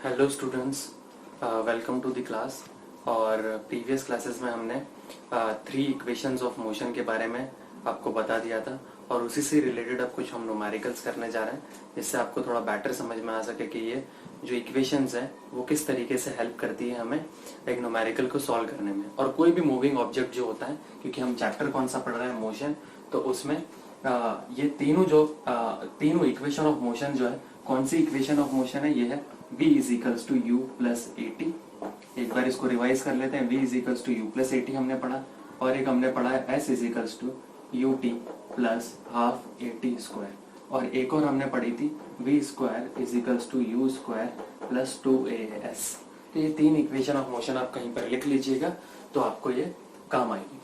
Hello students, welcome to the class. और previous classes में हमने 3 इक्वेशंस ऑफ मोशन के बारे में आपको बता दिया था और उसी से रिलेटेड अब कुछ हम न्यूमेरिकल्स करने जा रहे हैं, जिससे आपको थोड़ा बेटर समझ में आ सके कि ये जो इक्वेशंस हैं वो किस तरीके से हेल्प करती है हमें एक न्यूमेरिकल को सॉल्व करने में। और कोई भी मूविंग ऑब्जेक्ट जो होता है, क्योंकि हम चैप्टर कौन सा पढ़ रहे हैं, मोशन, तो उसमें ये तीनों इक्वेशन ऑफ मोशन जो है, कौन सी इक्वेशन ऑफ मोशन है, ये है v is equals to u plus a t. एक बार इसको रिवाइज कर लेते हैं। v is equals to u plus a t हमने पढ़ा, और एक हमने पढ़ा है s is equals to u t plus half a t square, और एक और हमने पढ़ी थी v square is equals to u square plus 2as। तो ये 3 इक्वेशन ऑफ मोशन आप कहीं पर लिख लीजिएगा, तो आपको ये काम आएगी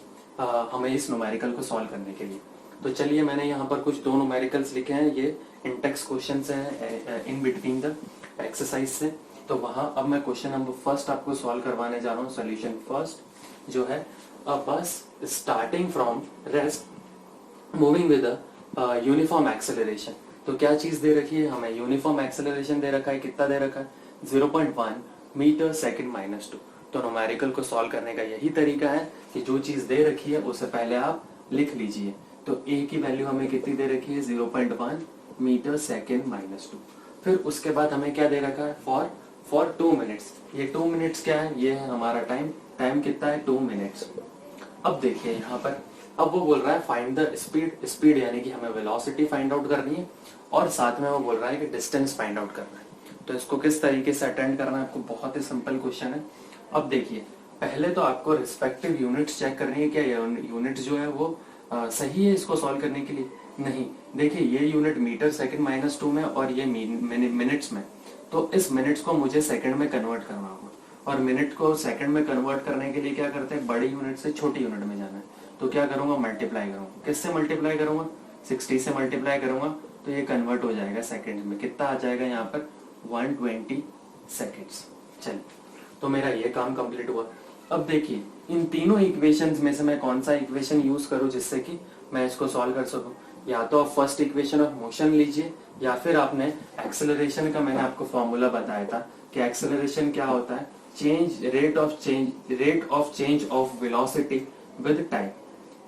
हमें इस न्यूमेरिकल को सॉल्व करने के लिए। तो चलिए, मैंने यहाँ पर कुछ 2 न्यूमेरिकल्स लिखे हैं, ये इंटेक्स क्वेश्चंस हैं इन बिटवीन द एक्सरसाइज से। तो वहां अब मैं क्वेश्चन नंबर फर्स्ट आपको सॉल्व करवाने जा रहा हूँ। सॉल्यूशन फर्स्ट जो है, अ बस starting from rest moving with a uniform acceleration. तो क्या चीज दे रखी है हमें? यूनिफॉर्म एक्सेलरेशन दे रखा है। कितना दे रखा है? 0.1 मीटर सेकेंड माइनस 2। तो न्यूमेरिकल को सॉल्व करने का यही तरीका है कि जो चीज दे रखी है उसे पहले आप लिख लीजिए। तो a की वैल्यू हमें कितनी दे रखी है? 0.1 मीटर सेकेंड माइनस 2। फिर उसके बाद हमें क्या दे रखा है? For 2 minutes. ये 2 मिनट्स क्या है? ये है हमारा टाइम कितना है? 2 मिनट्स। अब देखिए यहाँ पर, अब वो बोल रहा है फाइंड द स्पीड यानी कि हमें वेलोसिटी फाइंड आउट करनी है, और साथ में वो बोल रहा है कि डिस्टेंस फाइंड आउट करना है। तो इसको किस तरीके से अटेंड करना है आपको? बहुत ही सिंपल क्वेश्चन है। अब देखिए, पहले तो आपको रिस्पेक्टिव यूनिट्स चेक करनी है। क्या यूनिट जो है वो सही है इसको सॉल्व करने के लिए? नहीं। देखिए, ये यूनिट मीटर सेकंड माइनस 2 में और ये मिनट्स में। तो इस मिनट्स को मुझे सेकंड में कन्वर्ट करना होगा, और मिनट को सेकंड में कन्वर्ट करने के लिए क्या करते हैं? बड़ी यूनिट से छोटी यूनिट में जाना है। तो क्या करूंगा? मल्टीप्लाई करूंगा। किससे मल्टीप्लाई करूंगा? 60 से मल्टीप्लाई करूंगा, तो ये कन्वर्ट हो जाएगा सेकेंड में। कितना आ जाएगा यहाँ पर? 120 सेकेंड्स। चलिए, तो मेरा ये काम कंप्लीट हुआ। अब देखिए, इन तीनों इक्वेशंस में से मैं कौन सा इक्वेशन यूज करूं जिससे कि मैं इसको सॉल्व कर सकूं? या तो आप फर्स्ट इक्वेशन ऑफ मोशन लीजिए, या फिर आपने एक्सेलरेशन का मैंने आपको फॉर्मूला बताया था कि एक्सेलरेशन क्या होता है? Rate of change of velocity with time.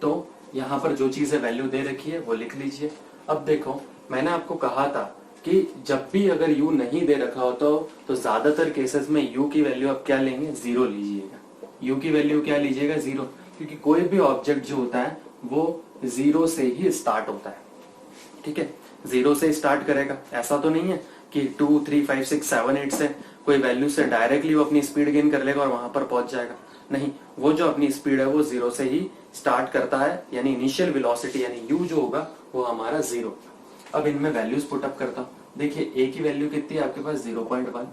तो यहाँ पर जो चीजें वैल्यू दे रखी है वो लिख लीजिए। अब देखो, मैंने आपको कहा था कि जब भी अगर u नहीं दे रखा हो तो ज्यादातर केसेस में u की वैल्यू आप क्या लेंगे? 0 लीजिएगा। u की वैल्यू क्या लीजिएगा? 0, क्योंकि कोई भी ऑब्जेक्ट जो होता है वो 0 से ही स्टार्ट होता है। ठीक है, 0 से स्टार्ट करेगा। ऐसा तो नहीं है कि 2, 3, 5, 6, 7, 8 से कोई वैल्यू से डायरेक्टली वो अपनी स्पीड गेन कर लेगा और वहां पर पहुंच जाएगा। नहीं, वो जो अपनी स्पीड है वो 0 से ही स्टार्ट करता है, यानी इनिशियल वेलोसिटी यानी u जो होगा वो हमारा 0। अब इनमें वैल्यूज पुट अप करता हूं। देखिए, a की वैल्यू कितनी है आपके पास? 0.1।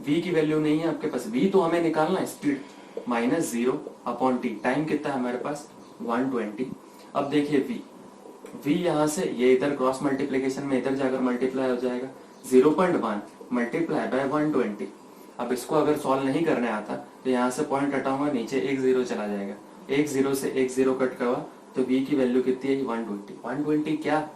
v की वैल्यू नहीं है आपके पास। v तो हमें निकालना है, speed minus 0 upon t। Time कितना है हमारे पास? 120। अब देखिए v यहाँ से ये इधर क्रॉस मल्टीप्लीकेशन में इधर जाकर मल्टीप्लाई हो जाएगा। 0.1 मल्टीप्लाई बाय 120। अब इसको अगर सॉल्व नहीं करने आता तो यहाँ से पॉइंट हटाऊंगा, नीचे एक 0 चला जाएगा। एक 0 से एक 0 कट करवा, तो v की वैल्यू कितनी है? 120। 120 क्या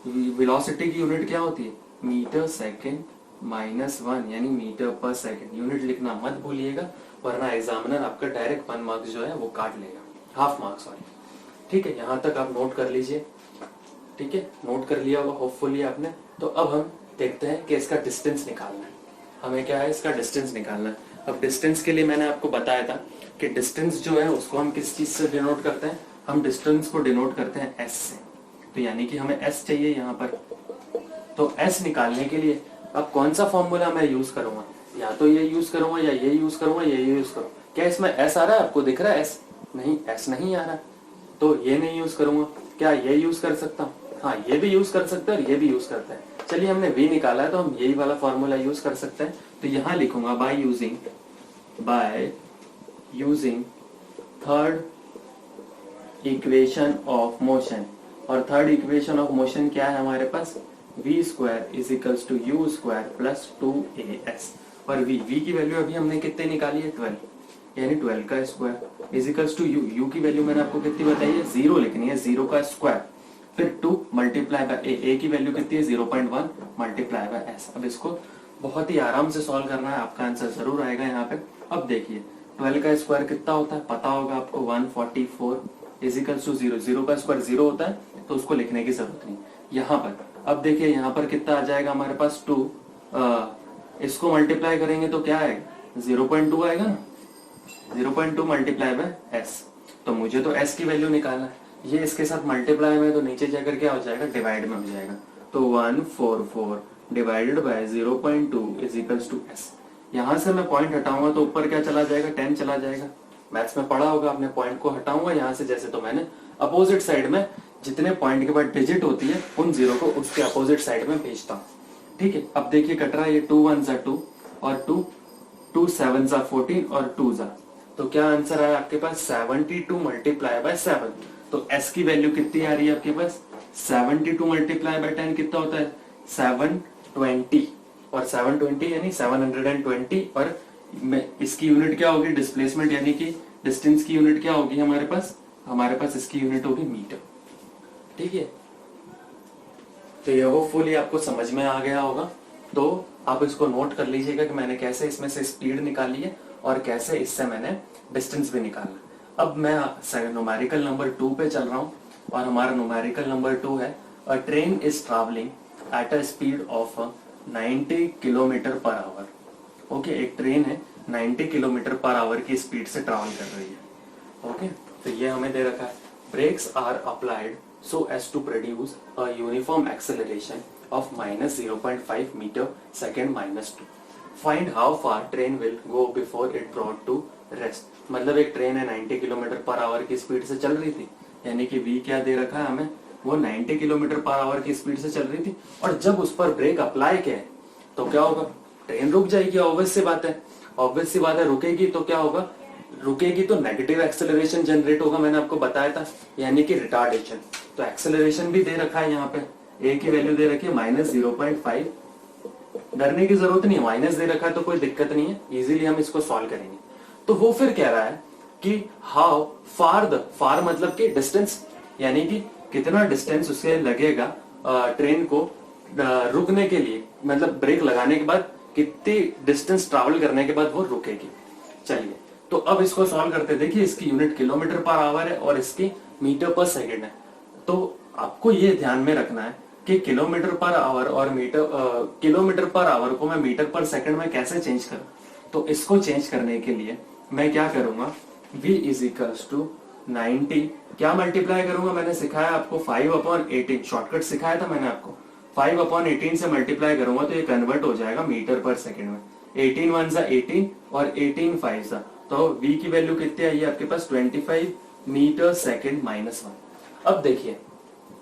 वेलोसिटी की यूनिट क्या होती है? मीटर सेकेंड माइनस 1, यानी मीटर पर सेकेंड। यूनिट लिखना मत भूलिएगा, वरना एग्जामिनर आपका डायरेक्ट 1 मार्क्स जो है वो काट लेगा, हाफ मार्क्स सॉरी। ठीक है, यहाँ तक आप नोट कर लीजिए। ठीक है, नोट कर लिया होगा होपफुली आपने। तो अब हम देखते हैं कि इसका डिस्टेंस निकालना है। हमें क्या है? इसका डिस्टेंस निकालना है। अब डिस्टेंस के लिए मैंने आपको बताया था कि डिस्टेंस जो है उसको हम किस चीज से डिनोट करते हैं? हम डिस्टेंस को डिनोट करते हैं s से। तो यानी कि हमें s चाहिए यहाँ पर। तो s निकालने के लिए अब कौन सा फॉर्मूला मैं यूज करूंगा? या तो ये यूज करूंगा, या ये यूज करूंगा, या ये यूज करूंगा। क्या इसमें s आ रहा है? आपको दिख रहा है s? नहीं, s नहीं आ रहा, तो ये नहीं यूज करूंगा। क्या ये यूज कर सकता हूँ? हाँ, ये भी यूज कर सकते हैं और ये भी यूज करते हैं। चलिए, हमने v निकाला है तो हम यही वाला फॉर्मूला यूज कर सकते हैं। तो यहाँ लिखूंगा by using third equation of motion. और थर्ड इक्वेशन ऑफ मोशन क्या है हमारे पास? v square is equals to u square plus 2as। और v की वैल्यू अभी हमने कितने निकाली है? 12, यानी 12 का square is equals to u की वैल्यू मैंने आपको कितनी बताई है? 0 लिखनी है, 0 का स्क्वायर, फिर 2 मल्टीप्लाई बाय a की वैल्यू कितनी है? 0.1 मल्टीप्लाई बाय s। अब इसको बहुत ही आराम से सॉल्व करना है, आपका आंसर जरूर आएगा यहाँ पे। अब देखिए 12 का स्क्वायर कितना होता है, पता होगा आपको 144 इजिकल्स टू 0। 0 का स्क्वायर 0 होता है तो उसको लिखने की जरूरत नहीं यहाँ पर। अब देखिए यहाँ पर कितना आ जाएगा हमारे पास 2, इसको मल्टीप्लाई करेंगे तो क्या आएगा 0.2 आएगा ना, 0.2 मल्टीप्लाई बाय एस। तो मुझे तो एस की वैल्यू निकालना है, ये इसके साथ मल्टीप्लाई में तो नीचे जाकर क्या हो जाएगा, डिवाइड में हो जाएगा। तो 144 divided by 0.2 is equals to s. यहां से मैं पॉइंट हटाऊंगा तो ऊपर क्या चला जाएगा, 10 चला जाएगा। मैथ्स में पढ़ा होगा आपने, पॉइंट को हटाऊंगा यहां से जैसे, तो मैंने अपोजिट साइड में जितने पॉइंट के बाद डिजिट होती है उन जीरो को उसके अपोजिट साइड में भेजता हूँ। ठीक है, अब देखिए कट रहा है, ये 2 1 2 और 2 7 14 और 2 तो क्या आंसर आया आपके पास 72 मल्टीप्लाई बाय 7। तो एस की वैल्यू कितनी आ रही है आपके पास, 72 मल्टीप्लाई बाय 10 कितना होता है 720, और 720 यानी 720, और इसकी यूनिट क्या होगी, डिस्प्लेसमेंट यानी कि डिस्टेंस की यूनिट क्या होगी हमारे पास इसकी यूनिट होगी मीटर। ठीक है, तो ये होपफुली आपको समझ में आ गया होगा। तो आप इसको नोट कर लीजिएगा कि मैंने कैसे इसमें से स्पीड निकाली है और कैसे इससे मैंने डिस्टेंस भी निकाला। अब मैं न्यूमेरिकल नंबर 2 पे चल रहा हूँ, और हमारा न्यूमेरिकल नंबर 2 है अ train is travelling at a speed of 90 kilometre per hour. Okay, एक ट्रेन है 90 किलोमीटर पर आवर की स्पीड से ट्रैवल कर रही है। ओके, तो ये हमें दे रखा है brakes are applied so as to produce a uniform acceleration of minus 0.5 meter second minus 2. Find how far train will go before it brought to rest. मतलब एक ट्रेन है 90 किलोमीटर पर आवर की स्पीड से चल रही थी, यानी कि v क्या दे रखा है हमें, वो 90 किलोमीटर पर आवर की स्पीड से चल रही थी, और जब उस पर ब्रेक अप्लाई किया तो क्या होगा, ट्रेन रुक जाएगी। ऑब्वियस सी बात है, रुकेगी तो क्या होगा, रुकेगी तो नेगेटिव एक्सेलरेशन जनरेट होगा, मैंने आपको बताया था, यानी कि रिटार्डेशन। तो एक्सेलरेशन भी दे रखा है यहाँ पे, ए की वैल्यू दे रखी है -0.5। डरने की जरूरत नहीं है, माइनस दे रखा है तो कोई दिक्कत नहीं है, इजीली हम इसको सॉल्व करेंगे। तो वो फिर कह रहा है कि हाउ फार मतलब कि डिस्टेंस, यानी कि कितना डिस्टेंस उसे लगेगा ट्रेन को रुकने के लिए, मतलब ब्रेक लगाने के बाद कितनी डिस्टेंस ट्रैवल करने के बाद वो रुकेगी। चलिए, तो अब इसको सॉल्व करते, देखिए इसकी यूनिट किलोमीटर पर आवर है और इसकी मीटर पर सेकंड है। तो आपको ये ध्यान में रखना है कि किलोमीटर पर आवर और किलोमीटर पर आवर को मैं मीटर पर सेकंड में कैसे चेंज करूं। तो इसको चेंज करने के लिए मैं क्या करूंगा, v इज इक्वल्स टू 90, क्या मल्टीप्लाई करूंगा, मैंने सिखाया आपको 5/18, शॉर्टकट सिखाया था मैंने आपको, 5/18 से मल्टीप्लाई करूंगा तो ये कन्वर्ट हो जाएगा मीटर पर सेकंड में। 18 1 18 और 18 5 तो v की वैल्यू कितनी आई है आपके पास 25 मीटर सेकंड -1। अब देखिए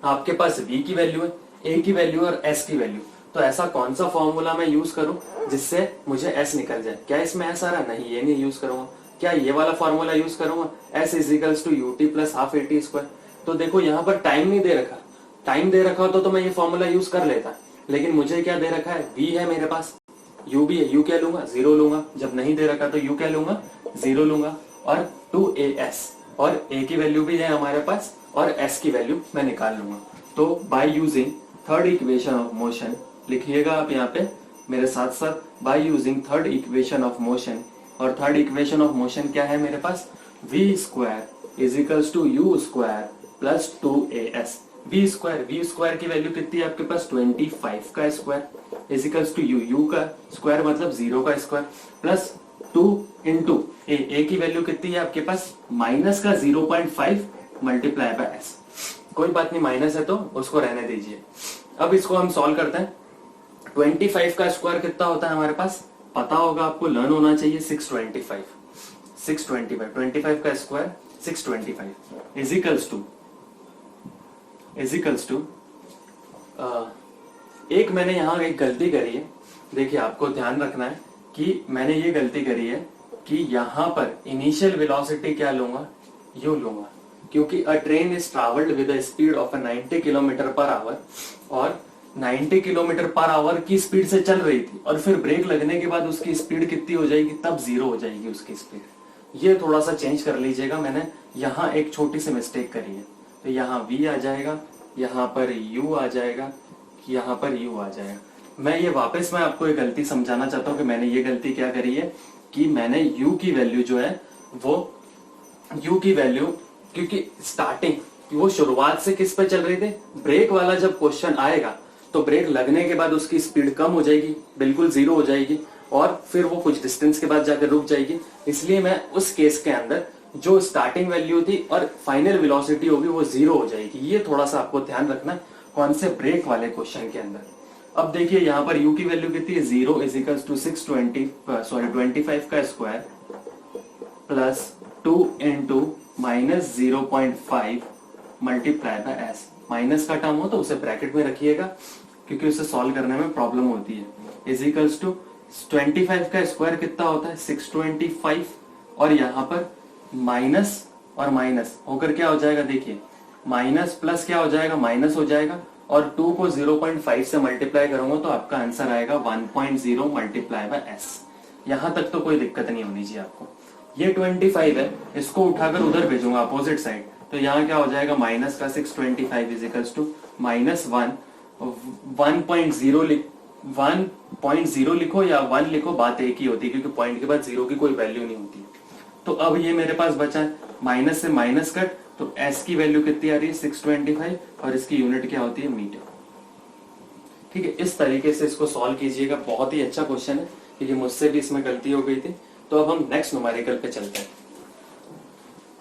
आपके पास v की वैल्यू है, a की वैल्यू और s की वैल्यू, तो ऐसा कौन सा फॉर्मूला मैं यूज करूं जिससे मुझे s निकल जाए। क्या इसमें s आ रहा, नहीं ये नहीं यूज करूंगा। क्या ये वाला फॉर्मूला यूज करूंगा, s is equals to ut plus half at square. तो देखो यहाँ पर टाइम नहीं दे रखा, टाइम दे रखा हो तो मैं ये फॉर्मूला यूज कर लेता, लेकिन मुझे क्या दे रखा है, v है मेरे पास, u भी है, u क्या लूंगा 0 लूंगा, जब नहीं दे रखा तो u क्या लूंगा 0 लूंगा, और 2as, और a की वैल्यू भी है हमारे पास और s की वैल्यू मैं निकाल लूंगा। तो by using third equation of motion, लिखिएगा आप यहाँ पे मेरे साथ साथ, by using third equation of motion, और थर्ड इक्वेशन ऑफ मोशन क्या है मेरे पास, v square is equals to u square plus 2as। v square की वैल्यू कितनी है आपके पास 25 का square is equals to u का स्क्वायर मतलब 0 का स्क्वायर प्लस 2 इंटू ए की वैल्यू कितनी है आपके पास माइनस का 0.5 मल्टीप्लाई बाय एस। कोई बात नहीं, माइनस है तो उसको रहने दीजिए। अब इसको हम सॉल्व करते हैं। 25 का स्क्वायर कितना होता है हमारे पास, पता होगा आपको, लर्न होना चाहिए, 625। 25 का स्क्वायर 625 इजिकल्स टू एक मैंने यहां एक गलती करी है। देखिए आपको ध्यान रखना है कि मैंने ये गलती करी है कि यहां पर इनिशियल वेलोसिटी क्या लूंगा, यू लूंगा, क्योंकि अ train is travelled with a speed of 90 kilometre per hour, और 90 किलोमीटर पर आवर की स्पीड से चल रही थी, और फिर ब्रेक लगने के बाद उसकी स्पीड कितनी हो जाएगी, तब 0 हो जाएगी उसकी स्पीड। ये थोड़ा सा चेंज कर लीजिएगा, मैंने यहाँ एक छोटी सी मिस्टेक करी है। तो यहाँ v आ जाएगा, यहाँ पर u आ जाएगा, यहाँ पर u आ जाएगा। मैं आपको एक गलती समझाना चाहता हूँ कि मैंने ये गलती क्या करी है कि मैंने u की वैल्यू जो है वो u की वैल्यू, क्योंकि स्टार्टिंग वो शुरुआत से किस पे चल रही थी, ब्रेक वाला जब क्वेश्चन आएगा तो ब्रेक लगने के बाद उसकी स्पीड कम हो जाएगी, बिल्कुल जीरो हो जाएगी, और फिर वो कुछ डिस्टेंस के बाद जाकर रुक जाएगी। इसलिए मैं उस केस के अंदर जो स्टार्टिंग वैल्यू थी और फाइनल वेलोसिटी होगी वो जीरो हो जाएगी। ये थोड़ा सा आपको ध्यान रखना है कौन से ब्रेक वाले क्वेश्चन के अंदर। अब देखिए यहाँ पर u की वैल्यू कितनी है, 0 इज इक्वल टू 25 का square plus 2 into minus 0.5 multiply by S. Minus का टर्म हो तो उसे ब्रैकेट में रखिएगा क्योंकि उसे सॉल्व करने में प्रॉब्लम होती है। इज इक्वल्स टू 25 का स्क्वायर कितना होता है, 625, और यहाँ पर माइनस और माइनस होकर क्या हो जाएगा, देखिए माइनस प्लस क्या हो जाएगा, माइनस हो जाएगा, और 2 को 0.5 से मल्टीप्लाई करूंगा तो आपका आंसर आएगा 1.0 मल्टीप्लाई बाय एस। यहां तक तो कोई दिक्कत नहीं होनी चाहिए आपको। ये 25 है, इसको उठाकर उधर भेजूंगा अपोजिट साइड, तो यहाँ क्या हो जाएगा, माइनस का 625 इज इक्वल्स टू माइनस 1.0 लिखो या 1 लिखो, बात एक ही होती है क्योंकि पॉइंट के बाद जीरो की कोई वैल्यू नहीं होती। तो अब ये मेरे पास बचा है माइनस से माइनस कट, तो s की वैल्यू कितनी आ रही है, 625, और इसकी यूनिट क्या होती है, मीटर। ठीक है, इस तरीके से इसको सॉल्व कीजिएगा। बहुत ही अच्छा क्वेश्चन है क्योंकि मुझसे भी इसमें गलती हो गई थी। तो अब हम नेक्स्ट न्यूमेरिकल पे चलते हैं।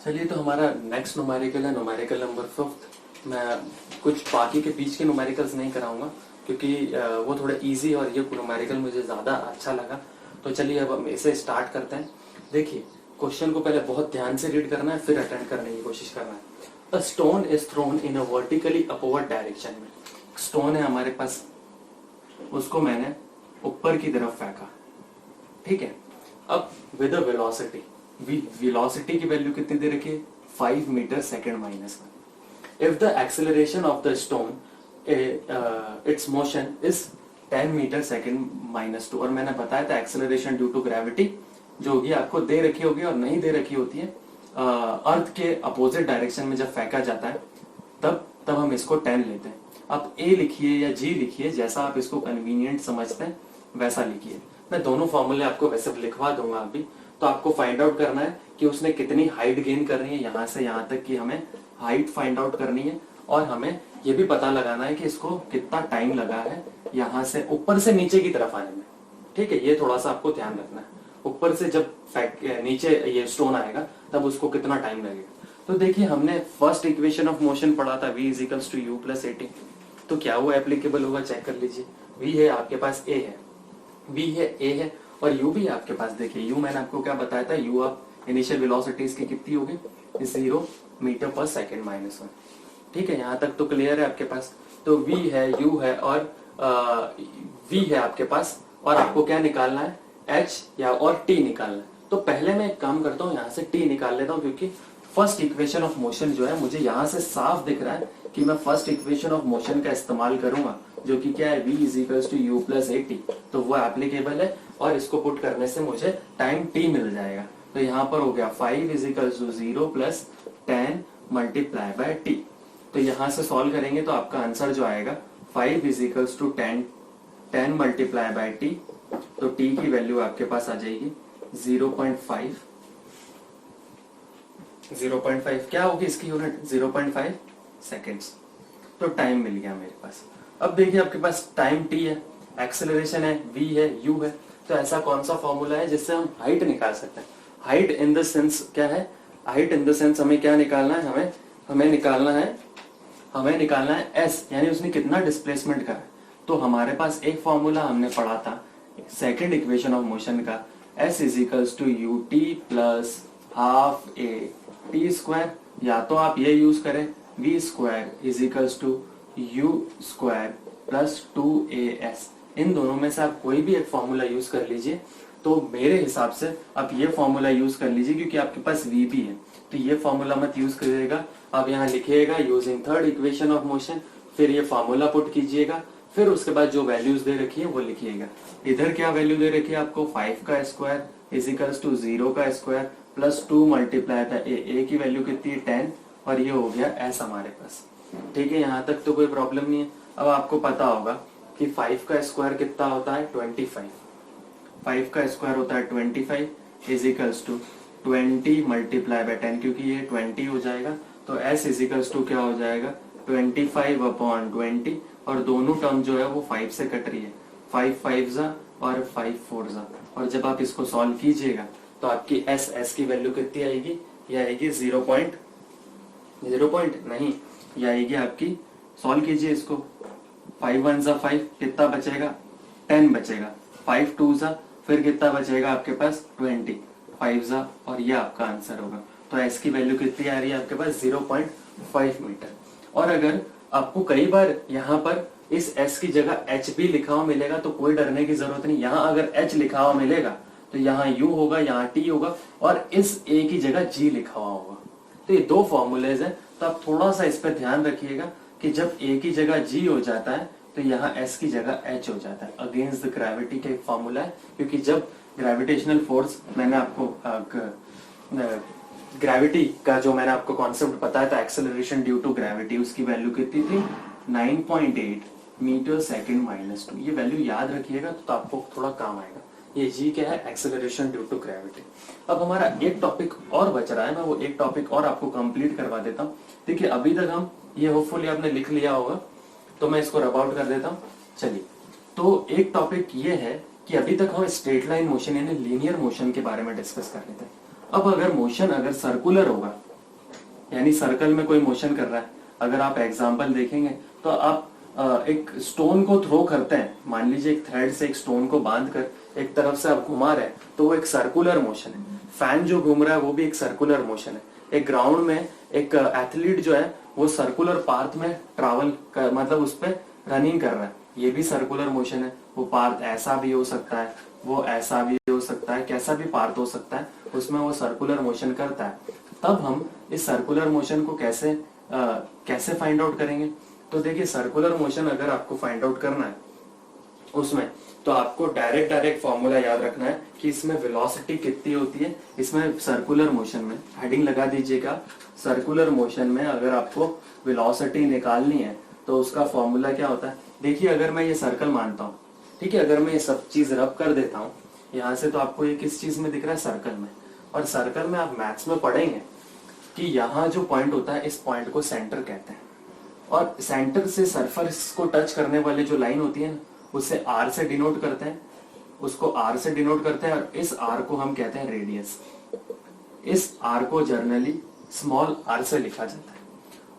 चलिए, तो हमारा नेक्स्ट न्यूमेरिकल है न्यूमेरिकल नंबर 5। मैं कुछ बाकी के बीच के न्यूमेरिकल्स नहीं कराऊंगा क्योंकि वो थोड़ा इजी और ये न्यूमेरिकल मुझे ज्यादा अच्छा लगा। तो चलिए अब हम इसे स्टार्ट करते हैं। देखिए, क्वेश्चन को पहले बहुत ध्यान से रीड करना है, फिर अटेंड करने की कोशिश करना है। A stone is thrown in a vertically upward direction में। स्टोन है हमारे पास, उसको मैंने ऊपर की तरफ फेंका। ठीक है, अब विद अ वेलोसिटी, वेलोसिटी की वैल्यू कितनी दे रखी है, 5 metre second minus 1। If the acceleration of the stone its motion is 10 metre second minus 2, और मैंने बताया था एक्सेलरेशन ड्यू टू ग्रेविटी जो होगी आपको दे रखी होगी और नहीं दे रखी होती है अर्थ के अपोजिट डायरेक्शन में जब फेंका जाता है तब हम इसको 10 लेते हैं। आप ए लिखिए या जी लिखिए, जैसा आप इसको कन्वीनियंट समझते हैं वैसा लिखिए। मैं दोनों फॉर्मूले आपको वैसे लिखवा दूंगा अभी। तो आपको फाइंड आउट करना है कि उसने कितनी हाइट गेन करनी है, यहाँ से यहाँ तक की हमें हाइट फाइंड आउट करनी है, और हमें ये भी पता लगाना है कि इसको कितना टाइम लगा है यहाँ से ऊपर से नीचे की तरफ आने में। ठीक है, ये थोड़ा सा आपको ध्यान रखना है। ऊपर से जब नीचे ये स्टोन आएगा तब उसको कितना टाइम लगेगा। तो देखिए, हमने फर्स्ट इक्वेशन ऑफ मोशन पढ़ा था, v is equals to u plus a t. तो क्या वो एप्लीकेबल होगा, चेक कर लीजिए। v है आपके पास, a है, v है, a है, और u भी है आपके पास। देखिए, u मैंने आपको क्या बताया था, u आप इनिशियल वेलोसिटी इसकी कितनी होगी, 0 मीटर पर सेकेंड माइनस 1। ठीक है, यहाँ तक तो क्लियर है आपके पास। तो v है, u है, और v है आपके पास, और आपको क्या निकालना है, h या और t निकालना है। तो पहले मैं एक काम करता हूँ, यहाँ से t निकाल लेता हूँ क्योंकि फर्स्ट इक्वेशन ऑफ मोशन जो है मुझे यहाँ से साफ दिख रहा है कि मैं फर्स्ट इक्वेशन ऑफ मोशन का इस्तेमाल करूंगा जो कि क्या है, v is equals to u plus a t. तो वो एप्लीकेबल है और इसको पुट करने से मुझे टाइम t मिल जाएगा। तो यहाँ पर हो गया 5 is equals to 0 plus 10 multiply by t. तो यहाँ से सॉल्व करेंगे तो आपका आंसर जो आएगा 5 is equals to 10 multiply by t. तो t की वैल्यू आपके पास आ जाएगी 0.5। 0.5 क्या होगी इसकी यूनिट, 0.5 सेकेंड्स। तो टाइम मिल गया मेरे पास। अब देखिए, आपके पास टाइम t है, एक्सेलरेशन है, v है, u है। तो ऐसा कौन सा फॉर्मूला है जिससे हम हाइट निकाल सकते हैं। हाइट इन द सेंस क्या है, हाइट इन द सेंस हमें क्या निकालना है, हमें निकालना है s, यानी उसने कितना डिस्प्लेसमेंट करा। तो हमारे पास एक फॉर्मूला हमने पढ़ा था सेकेंड इक्वेशन ऑफ मोशन का, s is equals to u t plus half a t square, या तो आप ये यूज करें v square is equals to u square plus 2as। इन दोनों में से आप कोई भी एक फॉर्मूला यूज कर लीजिए। तो मेरे हिसाब से आप ये फॉर्मूला यूज कर लीजिए क्योंकि आपके पास v भी है, तो ये फॉर्मूला मत यूज करिएगा। आप यहाँ लिखिएगा using third equation of motion, फिर ये फॉर्मूला पुट कीजिएगा, फिर उसके बाद जो वैल्यूज दे रखी है वो लिखिएगा। इधर क्या वैल्यू दे रखी है आपको, 5 का स्क्वायर इज इक्वल्स टू 0 का स्क्वायर प्लस 2 मल्टीप्लाई था ए की वैल्यू कितनी है 10, और ये हो गया s हमारे पास। ठीक है, यहाँ तक तो कोई प्रॉब्लम नहीं है। अब आपको पता होगा कि 5 का स्क्वायर कितना होता है 25। 5 का स्क्वायर होता है 25 इजिकल्स टू 20 मल्टीप्लाई बाय 10, क्योंकि ये 20 हो जाएगा तो s इजिकल्स टू क्या हो जाएगा 25 अपॉन 20, और दोनों टर्म जो है वो 5 से कट रही है, 5 5 जा और 5 4 जा, और जब आप इसको सॉल्व कीजिएगा तो आपकी s की वैल्यू कितनी आएगी, ये आएगी 0 पॉइंट नहीं, ये आएगी आपकी, सॉल्व कीजिए इसको, 5 1 जा 5, कितना बचेगा 10 बचेगा, 5 2 जा फिर कितना बचेगा आपके पास 20, 5 जा, और ये आपका आंसर होगा। तो s की वैल्यू कितनी आ रही है आपके पास 0.5 मीटर। और अगर आपको कई बार यहाँ पर इस s की जगह h भी लिखा हुआ मिलेगा तो कोई डरने की जरूरत नहीं, यहाँ अगर h लिखा हुआ मिलेगा तो यहाँ u होगा, यहाँ t होगा, और इस a की जगह g लिखा हुआ होगा। तो ये दो फॉर्मूलेज हैं, तो आप थोड़ा सा इस पर ध्यान रखिएगा कि जब a की जगह g हो जाता है तो यहाँ s की जगह h हो जाता है। अगेंस्ट द ग्रेविटी का एक फॉर्मूला है, क्योंकि जब ग्रेविटेशनल फोर्स मैंने आपको ग्रेविटी का जो मैंने आपको कॉन्सेप्ट बताया था एक्सेलरेशन ड्यू टू ग्रेविटी, उसकी वैल्यू कितनी थी 9.8 मीटर सेकेंड -2। ये वैल्यू याद रखिएगा तो आपको थोड़ा काम आएगा। ये जी क्या है, एक्सेलरेशन ड्यू टू ग्रेविटी। अब हमारा एक टॉपिक और बच रहा है, मैं वो एक टॉपिक और आपको कंप्लीट करवा देता हूँ। देखिए अभी तक हम ये होपफुली आपने लिख लिया होगा, तो मैं इसको रब आउट कर देता हूँ। चलिए, तो एक टॉपिक ये है कि अभी तक हम स्ट्रेट लाइन मोशन यानी लीनियर मोशन के बारे में डिस्कस कर लेते हैं। अब अगर मोशन अगर सर्कुलर होगा, यानी सर्कल में कोई मोशन कर रहा है, अगर आप एग्जांपल देखेंगे तो आप एक स्टोन को थ्रो करते हैं, मान लीजिए एक थ्रेड से एक स्टोन को बांधकर एक तरफ से आप घुमा रहे हैं, तो वो एक सर्कुलर मोशन है। फैन जो घूम रहा है वो भी एक सर्कुलर मोशन है। एक ग्राउंड में एक एथलीट जो है वो सर्कुलर पाथ में ट्रैवल कर, मतलब उस पर रनिंग कर रहा है, ये भी सर्कुलर मोशन है। वो पाथ ऐसा भी हो सकता है, वो ऐसा भी हो सकता है, कैसा भी पाथ हो सकता है, उसमें वो सर्कुलर मोशन करता है। तब हम इस सर्कुलर मोशन को कैसे फाइंड आउट करेंगे? तो देखिए, सर्कुलर मोशन अगर आपको फाइंड आउट करना है उसमें, तो आपको डायरेक्ट फॉर्मूला याद रखना है कि इसमें वेलोसिटी कितनी होती है। इसमें सर्कुलर मोशन में हेडिंग लगा दीजिएगा, सर्कुलर मोशन में अगर आपको वेलोसिटी निकालनी है तो उसका फॉर्मूला क्या होता है। देखिए, अगर मैं ये सर्कल मानता हूँ, ठीक है, अगर मैं ये सब चीज रब कर देता हूँ यहाँ से, तो आपको ये किस चीज में दिख रहा है, सर्कल में। और सर्कल में आप मैथ्स में पढ़ेंगे कि यहाँ जो पॉइंट होता है, इस पॉइंट को सेंटर कहते हैं, और सेंटर से सरफेस को टच करने वाली जो लाइन होती है ना, उसे आर से डिनोट करते हैं, उसको आर से डिनोट करते हैं, और इस आर को हम कहते हैं रेडियस। इस आर को जर्नली स्मॉल आर से लिखा जाता है।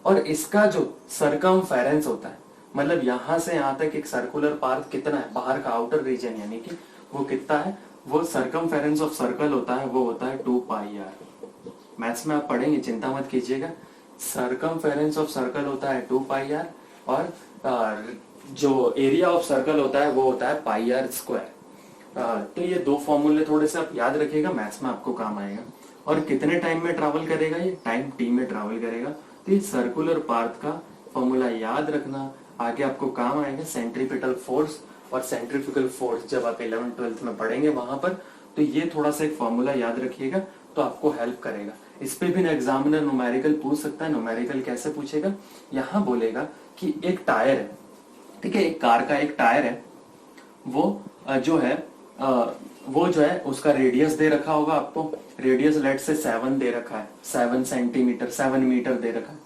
और इसका जो सरकमफेरेंस होता है, मतलब यहां से यहां तक एक सर्कुलर पाथ कितना है, बाहर का आउटर रीजन यानी कि वो कितना है, वो सरकमफेरेंस ऑफ सर्कल होता है, वो होता है 2 पाई आर। मैथ्स में आप पढ़ेंगे, चिंता मत कीजिएगा। सरकमफेरेंस ऑफ सर्कल होता है 2 पाई आर, और जो एरिया ऑफ सर्कल होता है वो होता है पाई आर स्क्वायर। तो ये दो फॉर्मूले थोड़े से आप याद रखिएगा, मैथ्स में आपको काम आएगा। और कितने टाइम में ट्रैवल करेगा, ये टाइम टी में ट्रैवल करेगा। तो ये सर्कुलर पाथ का फॉर्मूला याद रखना, आगे आपको काम आएगा। सेंट्रीपिटल फोर्स और सेंट्रीफ्यूगल फोर्स जब आप 11th 12th में पढ़ेंगे वहां पर, तो ये थोड़ा सा एक फॉर्मूला याद रखिएगा तो आपको हेल्प करेगा। इस पे भी एग्जामिनर न्यूमेरिकल पूछ सकता है। न्यूमेरिकल कैसे पूछेगा, यहाँ बोलेगा कि एक टायर है, ठीक है, एक कार का एक टायर है, वो जो है उसका रेडियस दे रखा होगा आपको। रेडियस लेट से 7 दे रखा है, 7 सेंटीमीटर, 7 मीटर दे रखा है,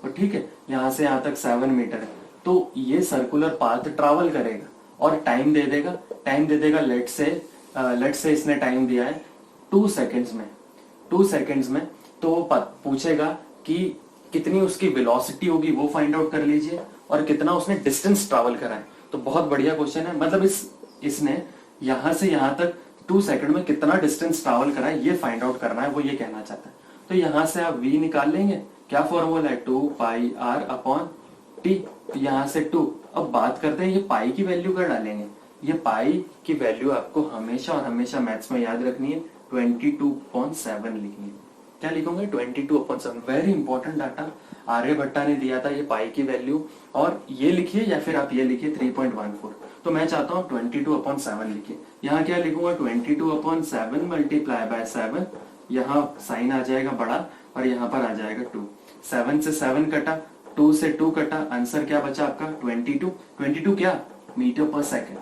और ठीक है, यहाँ से यहाँ तक 7 मीटर है। तो ये सर्कुलर पाथ ट्रैवल करेगा और टाइम दे देगा लेट से इसने टाइम दिया है 2 सेकेंड्स में। 2 सेकेंड्स में तो वो पूछेगा कि कितनी उसकी वेलोसिटी होगी, वो फाइंड आउट कर लीजिए, और कितना उसने डिस्टेंस ट्रैवल करा है। तो बहुत बढ़िया क्वेश्चन है, मतलब इसने यहां से यहां तक 2 सेकंड में कितना डिस्टेंस ट्रैवल करा है, ये फाइंड आउट करना है, वो ये कहना चाहता है। तो यहां से आप v निकाल लेंगे, क्या फॉर्मूला है, 2 पाई आर अपॉन टी। तो यहां से 2, अब बात करते हैं ये पाई की वैल्यू कर डालेंगे। ये पाई की वैल्यू आपको हमेशा और हमेशा मैथ्स में याद रखनी है, 22.7 लिखनी है। क्या लिखोगे, 22.7। वेरी इंपॉर्टेंट डाटा आर्यभट्टा ने दिया था, ये पाई की वैल्यू, और ये लिखिए या फिर आप ये लिखिए 3.14। तो मैं चाहता हूँ 22.7 लिखिए। यहाँ क्या लिखूंगा, 22.7 मल्टीप्लाई बाय 7, यहाँ साइन आ जाएगा बड़ा और यहाँ पर आ जाएगा 2। 7 से 7 कटा, 2 से 2 कटा, आंसर क्या बचा आपका 22। 22 क्या मीटर पर सेकेंड।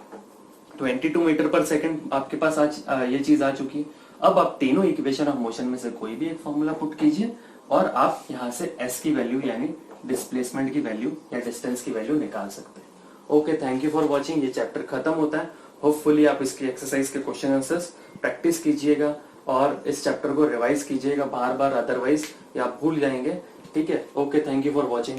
22 मीटर पर सेकेंड आपके पास आज ये चीज आ चुकी है। अब आप तीनों इक्वेशन ऑफ मोशन में से कोई भी एक फॉर्मूला पुट कीजिए और आप यहाँ से s की वैल्यू यानी डिस्प्लेसमेंट की वैल्यू या डिस्टेंस की वैल्यू निकाल सकते हैं। Okay, thank you for watching. ये चैप्टर खत्म होता है। होपफुली आप इसकी एक्सरसाइज के क्वेश्चन आंसर्स प्रैक्टिस कीजिएगा और इस चैप्टर को रिवाइज कीजिएगा बार बार, अदरवाइज ये आप भूल जाएंगे। ठीक है, okay, thank you for watching.